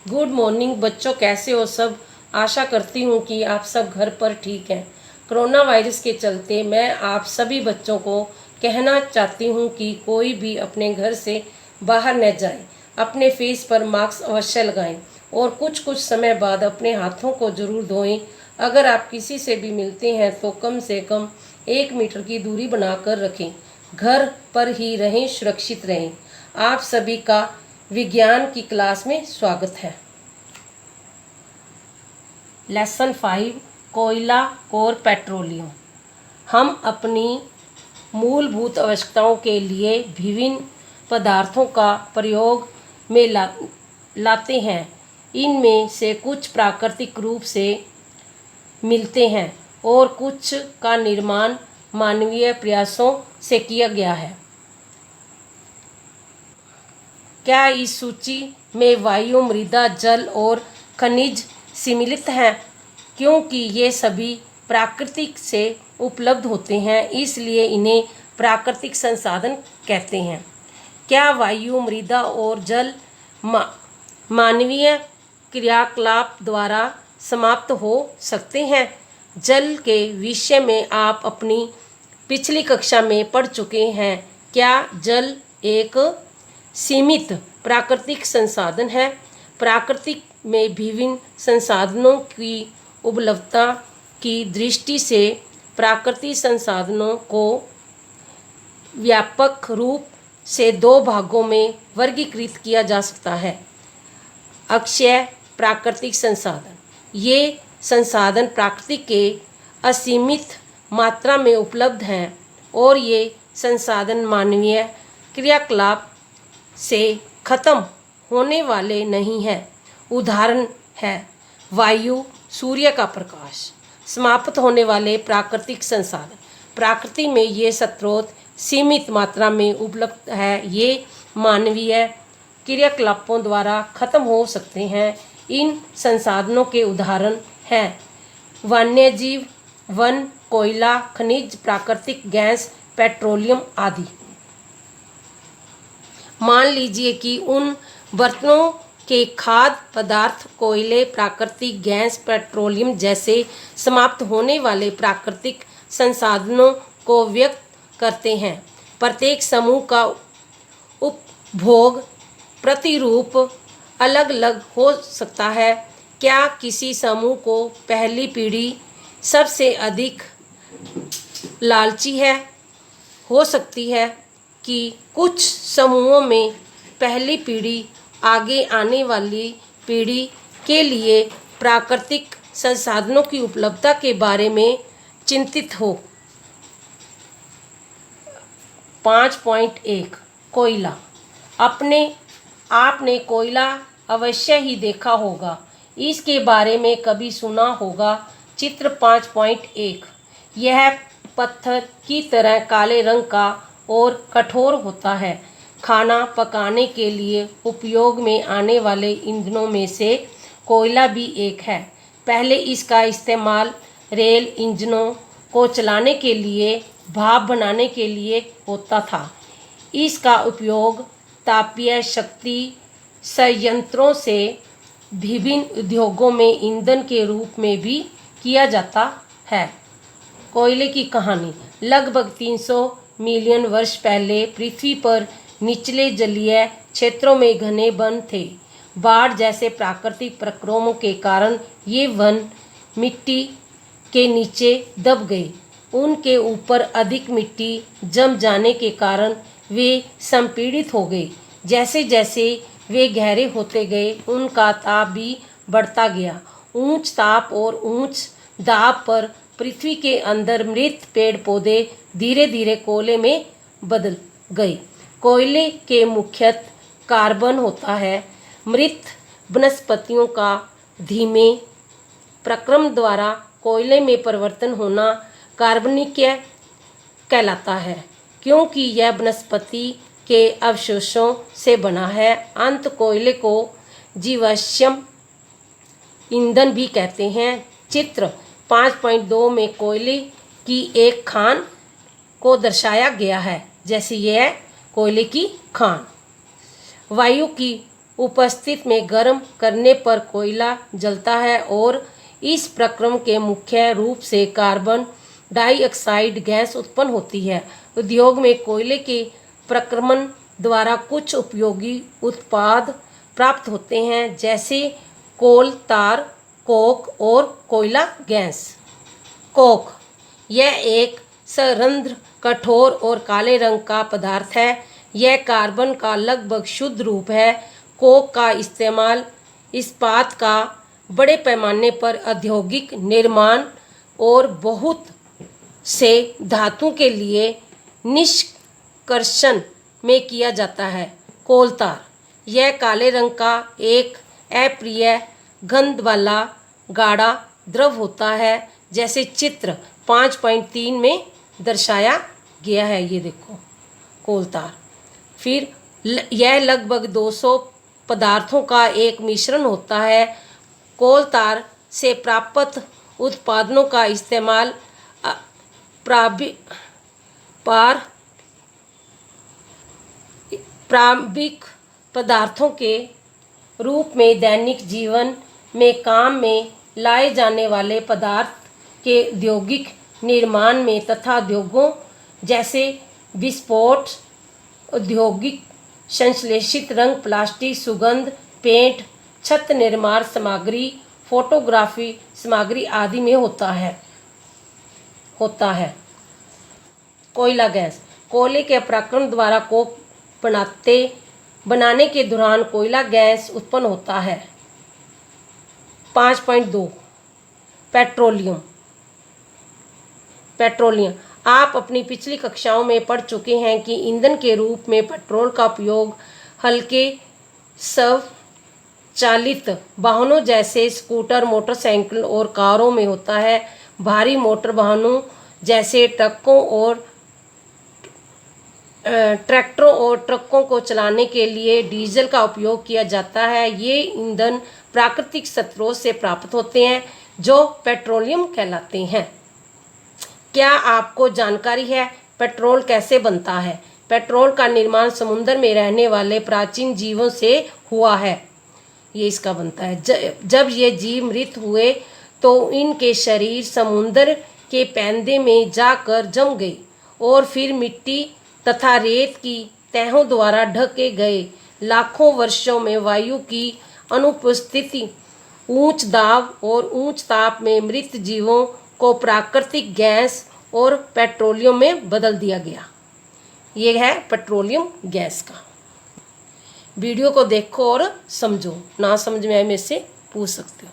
Good morning बच्चों, कैसे हो सब। आशा करती हूँ कि आप सब घर पर ठीक हैं। कोरोना वायरस के चलते मैं आप सभी बच्चों को कहना चाहती हूँ कि कोई भी अपने घर से बाहर न जाए। अपने फेस पर मास्क अवश्य लगाएं और कुछ कुछ समय बाद अपने हाथों को जरूर धोएं। अगर आप किसी से भी मिलते हैं तो कम से कम 1 मीटर की दूरी बनाकर रखें। घर पर ही रहें, सुरक्षित रहें। आप सभी का विज्ञान की क्लास में स्वागत है। लेसन 5, कोयला और पेट्रोलियम। हम अपनी मूलभूत आवश्यकताओं के लिए विभिन्न पदार्थों का प्रयोग में लाते हैं। इनमें से कुछ प्राकृतिक रूप से मिलते हैं और कुछ का निर्माण मानवीय प्रयासों से किया गया है। क्या इस सूची में वायु, मृदा, जल और खनिज सम्मिलित हैं? क्योंकि ये सभी प्राकृतिक से उपलब्ध होते हैं, इसलिए इन्हें प्राकृतिक संसाधन कहते हैं। क्या वायु, मृदा और जल मानवीय क्रियाकलाप द्वारा समाप्त हो सकते हैं? जल के विषय में आप अपनी पिछली कक्षा में पढ़ चुके हैं। क्या जल एक सीमित प्राकृतिक संसाधन है? प्राकृतिक में विभिन्न संसाधनों की उपलब्धता की दृष्टि से प्राकृतिक संसाधनों को व्यापक रूप से 2 भागों में वर्गीकृत किया जा सकता है। अक्षय प्राकृतिक संसाधन। ये संसाधन प्रकृति के असीमित मात्रा में उपलब्ध हैं और ये संसाधन मानवीय क्रियाकलाप से खत्म होने वाले नहीं हैं। उदाहरण है वायु, सूर्य का प्रकाश। समाप्त होने वाले प्राकृतिक संसाधन। प्रकृति में ये स्रोत सीमित मात्रा में उपलब्ध है। ये मानवीय क्रियाकलापों द्वारा खत्म हो सकते हैं। इन संसाधनों के उदाहरण हैं वन्यजीव, वन, कोयला, खनिज, प्राकृतिक गैस, पेट्रोलियम आदि। मान लीजिए कि उन बर्तनों के खाद्य पदार्थ कोयले, प्राकृतिक गैस, पेट्रोलियम जैसे समाप्त होने वाले प्राकृतिक संसाधनों को व्यक्त करते हैं। प्रत्येक समूह का उपभोग प्रतिरूप अलग अलग हो सकता है। क्या किसी समूह को पहली पीढ़ी सबसे अधिक लालची है? हो सकती है कि कुछ समूहों में पहली पीढ़ी आगे आने वाली पीढ़ी के लिए प्राकृतिक संसाधनों की उपलब्धता के बारे में चिंतित हो। 5.1 कोयला। आपने कोयला अवश्य ही देखा होगा, इसके बारे में कभी सुना होगा। चित्र 5.1। यह पत्थर की तरह काले रंग का और कठोर होता है। खाना पकाने के लिए उपयोग में आने वाले ईंधनों में से कोयला भी एक है। पहले इसका इस्तेमाल रेल इंजनों को चलाने के लिए, भाप बनाने के लिए होता था। इसका उपयोग तापीय शक्ति संयंत्रों से विभिन्न उद्योगों में ईंधन के रूप में भी किया जाता है। कोयले की कहानी। लगभग 300 मिलियन वर्ष पहले पृथ्वी पर निचले जलीय क्षेत्रों में घने वन थे। बाढ़ जैसे प्राकृतिक प्रकोपों के कारण ये वन मिट्टी के नीचे दब गए। उनके ऊपर अधिक मिट्टी जम जाने के कारण वे संपीड़ित हो गए। जैसे जैसे वे गहरे होते गए, उनका ताप भी बढ़ता गया। उच्च ताप और उच्च दाब पर पृथ्वी के अंदर मृत पेड़ पौधे धीरे धीरे कोयले में बदल गए। कोयले के मुख्यतः कार्बन होता है। मृत वनस्पतियों का धीमे प्रक्रम द्वारा कोयले में परिवर्तन होना कार्बनिकीय कहलाता है, क्योंकि यह वनस्पति के अवशेषों से बना है। अंत कोयले को जीवाश्म ईंधन भी कहते हैं। चित्र 5.2 में कोयले की एक खान को दर्शाया गया है। जैसे यह कोयले की खान। वायु की उपस्थित में गर्म करने पर कोयला जलता है और इस प्रक्रम के मुख्य रूप से कार्बन डाइऑक्साइड गैस उत्पन्न होती है। उद्योग में कोयले के प्रक्रमण द्वारा कुछ उपयोगी उत्पाद प्राप्त होते हैं, जैसे कोल तार, कोक और कोयला गैस। कोक यह एक सरंध्र, कठोर और काले रंग का पदार्थ है। यह कार्बन का लगभग शुद्ध रूप है। कोक का इस्तेमाल इस्पात का बड़े पैमाने पर औद्योगिक निर्माण और बहुत से धातु के लिए निष्कर्षण में किया जाता है। कोल तार यह काले रंग का एक अप्रिय गंध वाला गाढ़ा द्रव होता है, जैसे चित्र 5.3 में दर्शाया गया है। ये देखो कोल तार। फिर यह लगभग 200 पदार्थों का एक मिश्रण होता है। कोल तार से प्राप्त उत्पादों का इस्तेमाल प्रारंभिक पदार्थों के रूप में दैनिक जीवन में काम में लाए जाने वाले पदार्थ के औद्योगिक निर्माण में तथा उद्योगों जैसे विस्फोट, औद्योगिक संश्लेषित रंग, प्लास्टिक, सुगंध, पेंट, छत निर्माण सामग्री, फोटोग्राफी सामग्री आदि में होता है। कोयला गैस कोयले के प्रक्रमण द्वारा कोक बनाने के दौरान कोयला गैस उत्पन्न होता है। 5.2 पेट्रोलियम आप अपनी पिछली कक्षाओं में पढ़ चुके हैं कि ईंधन के रूप में पेट्रोल का उपयोग हल्के स्वचालित वाहनों जैसे स्कूटर, मोटरसाइकिल और कारों में होता है। भारी मोटर वाहनों जैसे ट्रैक्टरों और ट्रकों को चलाने के लिए डीजल का उपयोग किया जाता है। ये ईंधन प्राकृतिक स्रोतों से प्राप्त होते हैं जो पेट्रोलियम कहलाते हैं। क्या आपको जानकारी है पेट्रोल कैसे बनता है? पेट्रोल का निर्माण समुद्र में रहने वाले प्राचीन जीवों से हुआ है। ये इसका बनता है। जब ये जीव मृत हुए तो इनके शरीर समुद्र के पैंदे में जाकर जम गए और फिर मिट्टी तथा रेत की तहों द्वारा ढके गए। लाखों वर्षों में वायु की अनुपस्थिति, उच्च दाब और उच्च ताप में मृत जीवों को प्राकृतिक गैस और पेट्रोलियम में बदल दिया गया। ये है पेट्रोलियम गैस का। वीडियो को देखो और समझो, ना समझ में आए मेरे से पूछ सकते हो।